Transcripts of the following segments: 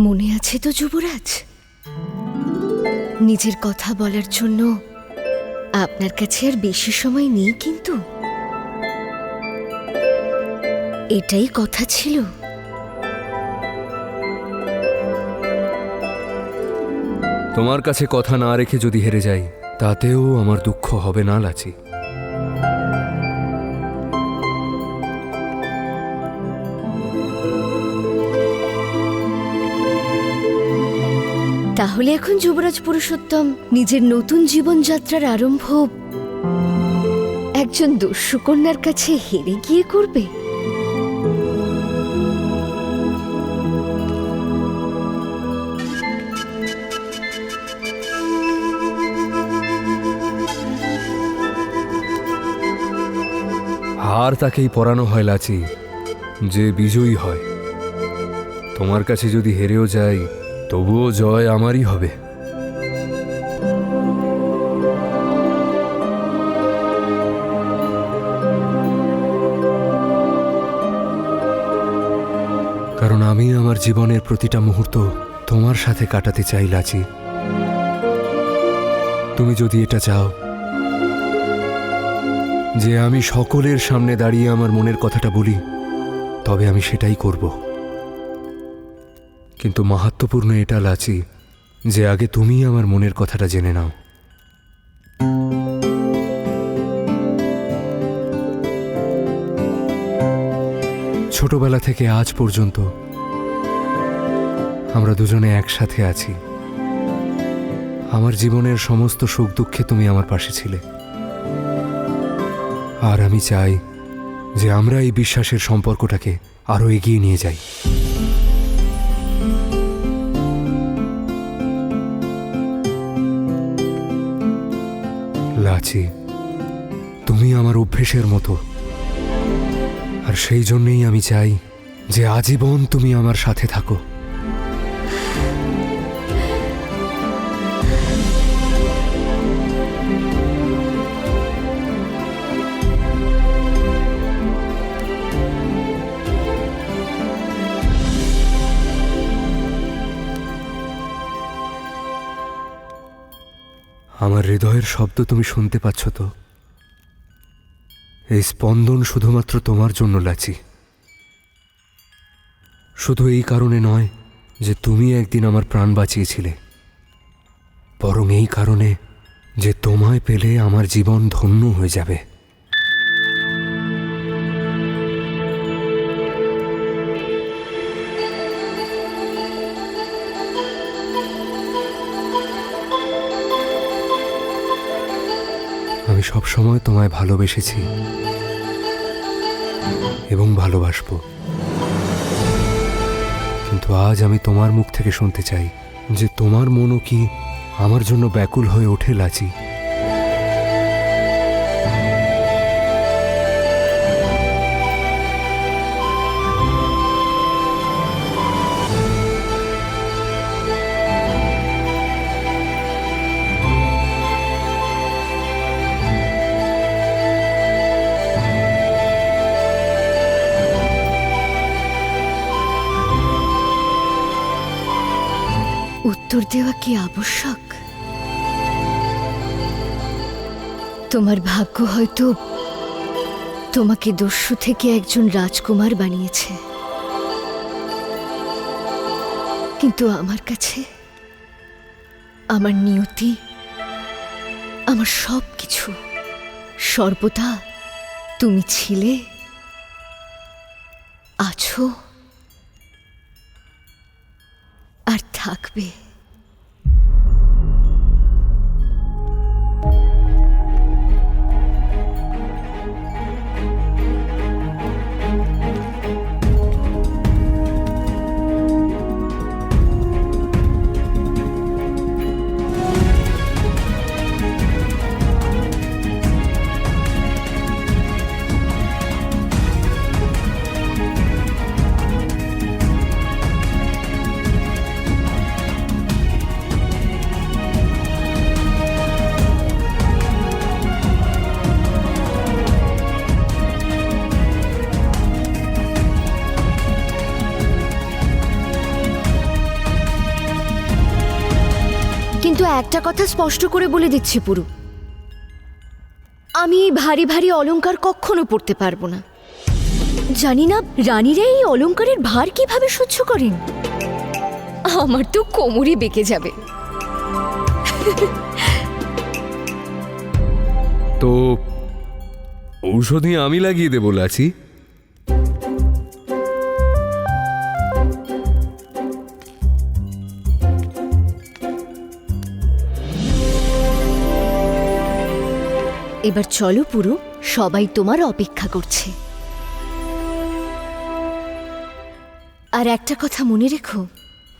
মনে আছে তো যুবরাজ, নিজের কথা বলার জন্য আপনার কাছে আর বেশি সময় নেই, কিন্তু এটাই কথা ছিল। তোমার কাছে কথা না রেখে যদি হেরে যাই, তাতেও আমার দুঃখ হবে না লাচি। তাহলে এখন যুবরাজ পুরুষোত্তম নিজের নতুন জীবনযাত্রার আরম্ভ একজন দস্যুকন্যার কাছে হেরে গিয়ে করবে? হার তাকেই পরানো হয় লাচি, যে বিজয়ী হয়। তোমার কাছে যদি হেরেও যাই, তবুও জয় আমারই হবে। কারণ আমি আমার জীবনের প্রতিটা মুহূর্ত তোমার সাথে কাটাতে চাই লাচি। তুমি যদি এটা চাও যে আমি সকলের সামনে দাঁড়িয়ে আমার মনের কথাটা বলি, তবে আমি সেটাই করব। কিন্তু মাহাত্ম্যপূর্ণ এটা লাচি যে আগে তুমি আমার মনের কথাটা জেনে নাও। ছোটবেলা থেকে আজ পর্যন্ত আমরা দুজনে একসাথে আছি। আমার জীবনের সমস্ত সুখ দুঃখে তুমি আমার পাশে ছিলে, আর আমি চাই যে আমরা এই বিশ্বাসের সম্পর্কটাকে আরো এগিয়ে নিয়ে যাই। লাচি, তুমি আমার অভ্যেসের মতো, আর সেই জন্যই আমি চাই যে আজীবন তুমি আমার সাথে থাকো। আমার হৃদয়ের শব্দ তুমি শুনতে পাচ্ছ তো? এই স্পন্দন শুধুমাত্র তোমার জন্য লাচি। শুধু এই কারণে নয় যে তুমি একদিন আমার প্রাণ বাঁচিয়েছিলে, বরং এই কারণে যে তোমায় পেলে আমার জীবন ধন্য হয়ে যাবে। আমি সবসময় তোমায় ভালোবেসেছি এবং ভালোবাসবো, কিন্তু আজ আমি তোমার মুখ থেকে শুনতে চাই যে তোমার মনও কি আমার জন্য ব্যাকুল হয়ে ওঠে লাচি? উত্তর দেওয়া কি আবশ্যক? তোমার ভাগ্য হয়তো তোমাকে দস্যু থেকে একজন রাজকুমার বানিয়েছে, কিন্তু আমার কাছে আমার নিয়তি, আমার সব কিছু সর্বদা তুমি ছিলে, আছো আর থাকবে। একটা কথা স্পষ্ট করে বলে দিচ্ছি পুরু, আমি এই ভারী ভারী অলংকার কখনো পরতে পারবো না। জানি না রানীরা এই অলংকারের ভার কিভাবে সহ্য করেন। আমার তো কোমরই বেঁকে যাবে। তো ঔষধি আমি লাগিয়ে দেবো লাচি। এবার চলো পুরু, সবাই তোমার অপেক্ষা করছে। আর একটা কথা মনে রেখো,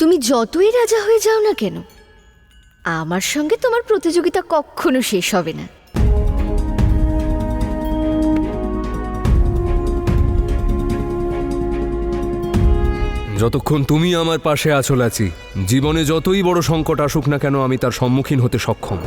তুমি যতই রাজা হয়ে যাও না কেন, আমার সঙ্গে তোমার প্রতিযোগিতা কখনো শেষ হবে না। যতক্ষণ তুমি আমার পাশে আছো লাচি, জীবনে যতই বড় সংকট আসুক না কেন আমি তার সম্মুখীন হতে সক্ষম।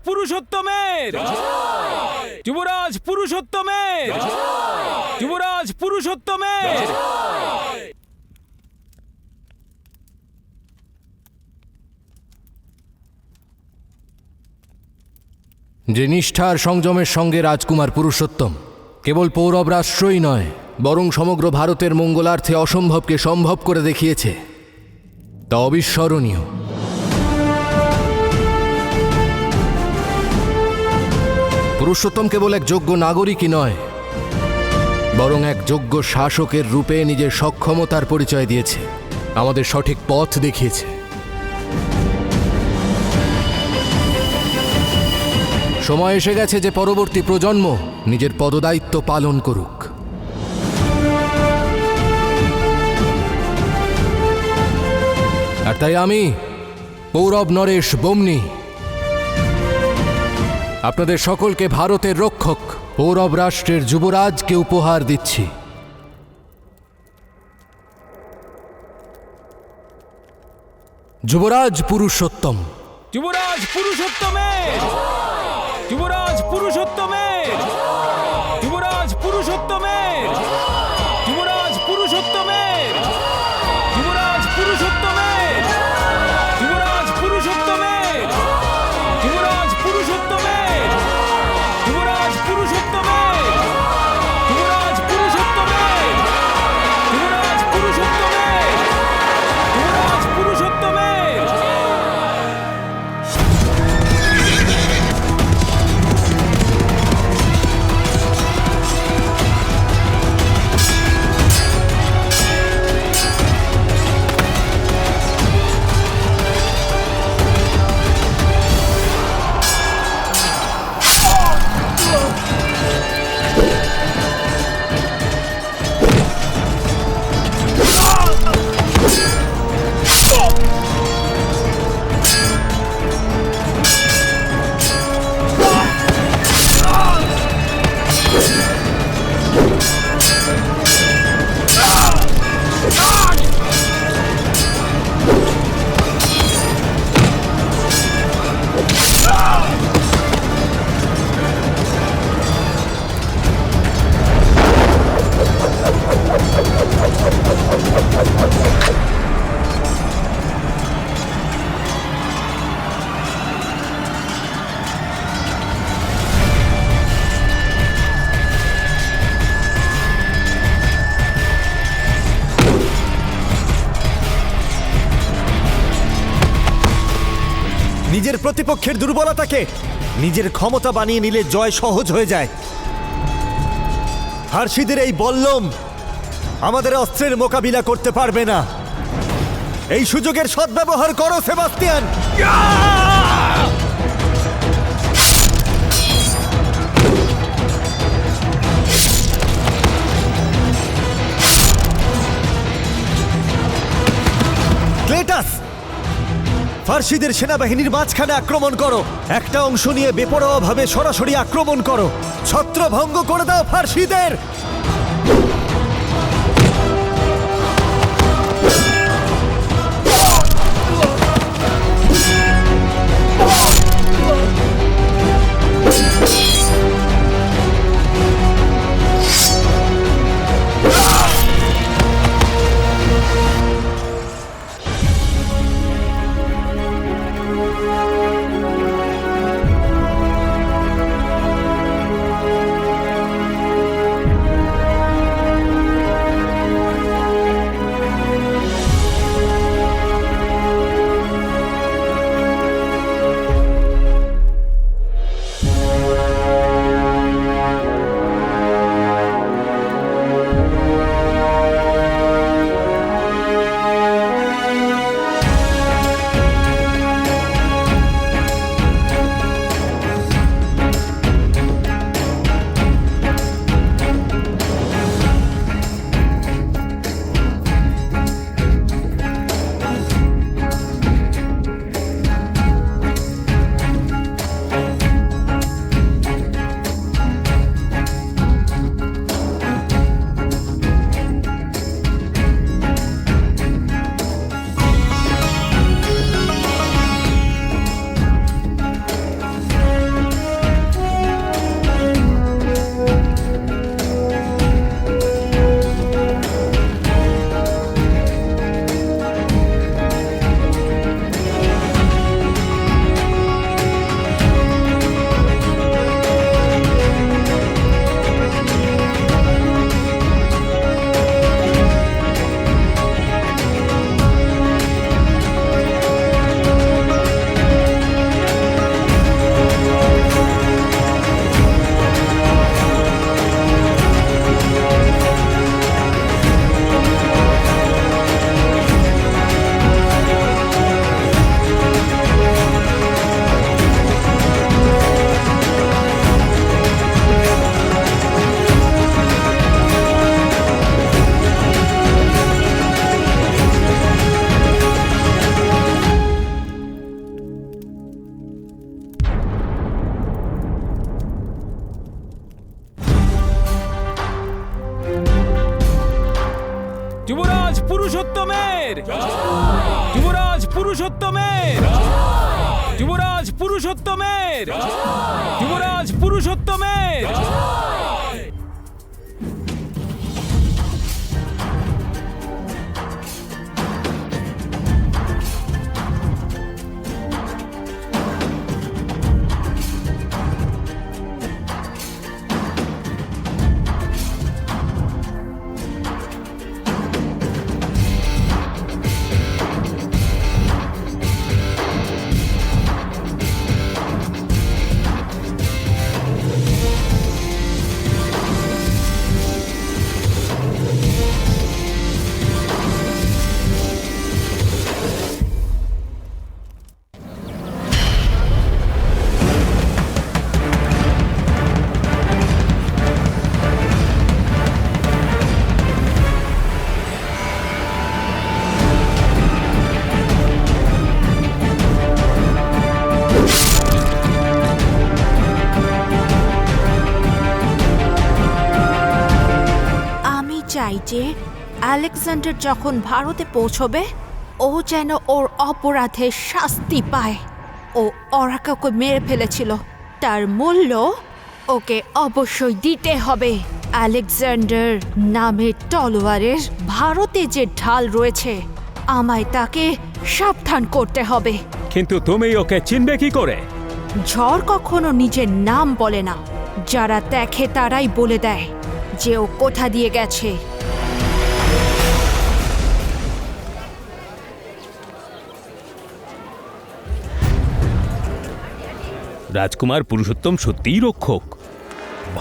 পুরুষোত্তমের যুবরাজ পুরুষোত্তমের যুবরাজ পুরুষোত্তমের যে নিষ্ঠার সংযমের সঙ্গে রাজকুমার পুরুষোত্তম কেবল পৌরব রাষ্ট্রই নয় বরং সমগ্র ভারতের মঙ্গলার্থে অসম্ভবকে সম্ভব করে দেখিয়েছে তা অবিস্মরণীয়। পুরুষোত্তম কেবল এক যোগ্য নাগরিকই নয়, বরং এক যোগ্য শাসকের রূপে নিজের সক্ষমতার পরিচয় দিয়েছে, আমাদের সঠিক পথ দেখিয়েছে। সময় এসে গেছে যে পরবর্তী প্রজন্ম নিজের পদদায়িত্ব পালন করুক। আর তাই আমি পৌরব নরেশ বম্নি আপনাদের সকলকে ভারতের রক্ষক পৌরব রাষ্ট্রের যুবরাজকে উপহার দিচ্ছি। যুবরাজ পুরুষোত্তম। যুবরাজ পুরুষোত্তমের, যুবরাজ পুরুষোত্তমের, যুবরাজ পুরুষোত্তমের, যুবরাজ পুরুষোত্তমের, যুবরাজ পুরুষোত্তমের, যুবরাজ পুরুষোত্তমের, যুবরাজ পুরুষোত্তমের, যুবরাজ পুরুষোত্তমের, যুবরাজ পুরুষোত্তমের, যুবরাজ পুরুষোত্তমের, যুবরাজ পুরুষোত্তমের। নিজের প্রতিপক্ষের দুর্বলতাকে নিজের ক্ষমতা বানিয়ে নিলে জয় সহজ হয়ে যায়। ফার্সিদের এই বল্লম আমাদের অস্ত্রের মোকাবিলা করতে পারবে না। এই সুযোগের সদ্ব্যবহার করো সেবাস্টিয়ান। ক্লেটাস, ফার্সিদের সেনাবাহিনীর মাঝখানে আক্রমণ করো। একটা অংশ নিয়ে বেপরোয়াভাবে সরাসরি আক্রমণ করো। ছত্রভঙ্গ করে দাও ফার্সিদের। যুবরাজ পুরুষোত্তমের যুবরাজ পুরুষোত্তমের যুবরাজ পুরুষোত্তমের যুবরাজ পুরুষোত্তমের চাই যে আলেকজান্ডার যখন ভারতে পৌঁছবে ও যেন ওর অপরাধের শাস্তি পায়। ও অরাকাকে মেরে ফেলেছিল, তার মূল্য ওকে অবশ্যই দিতে হবে। আলেকজান্ডার নামের তলোয়ারের ভারতে যে ঢাল রয়েছে, আমায় তাকে সাবধান করতে হবে। কিন্তু তুমি ওকে চিনবে কি করে? ঝড় কখনো নিজের নাম বলে না, যারা দেখে তারাই বলে দেয় যে ও কোথা দিয়ে গেছে। রাজকুমার পুরুষোত্তম সত্যিই রক্ষক।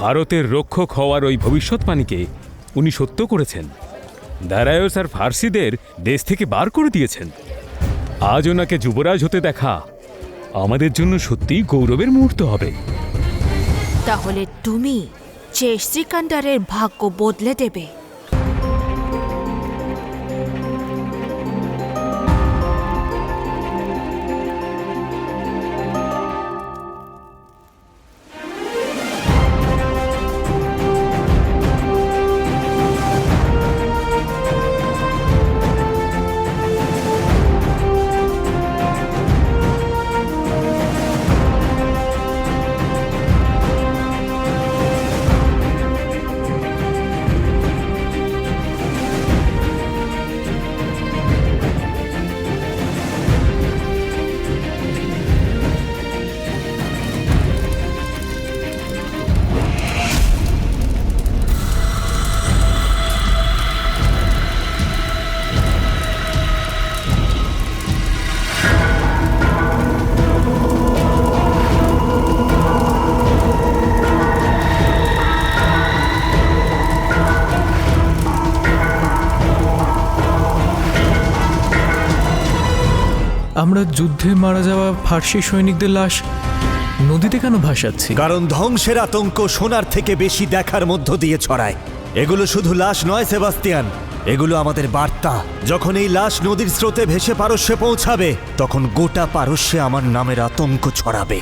ভারতের রক্ষক হওয়ার ওই ভবিষ্যৎবাণীকে উনি সত্য করেছেন। দারায়স আর ফার্সিদের দেশ থেকে বার করে দিয়েছেন। আজ ওনাকে যুবরাজ হতে দেখা আমাদের জন্য সত্যিই গৌরবের মুহূর্ত হবে। তাহলে তুমি যে সিকান্দারের ভাগ্য বদলে দেবে। আমরা যুদ্ধে মারা যাওয়া ফার্সি সৈনিকদের লাশ নদীতে কেন ভাসাচ্ছি? কারণ ধ্বংসের আতঙ্ক সোনার থেকে বেশি দেখার মধ্য দিয়ে ছড়ায়। এগুলো শুধু লাশ নয় সেবাস্তিয়ান, এগুলো আমাদের বার্তা। যখন এই লাশ নদীর স্রোতে ভেসে পারস্যে পৌঁছাবে, তখন গোটা পারস্যে আমার নামের আতঙ্ক ছড়াবে।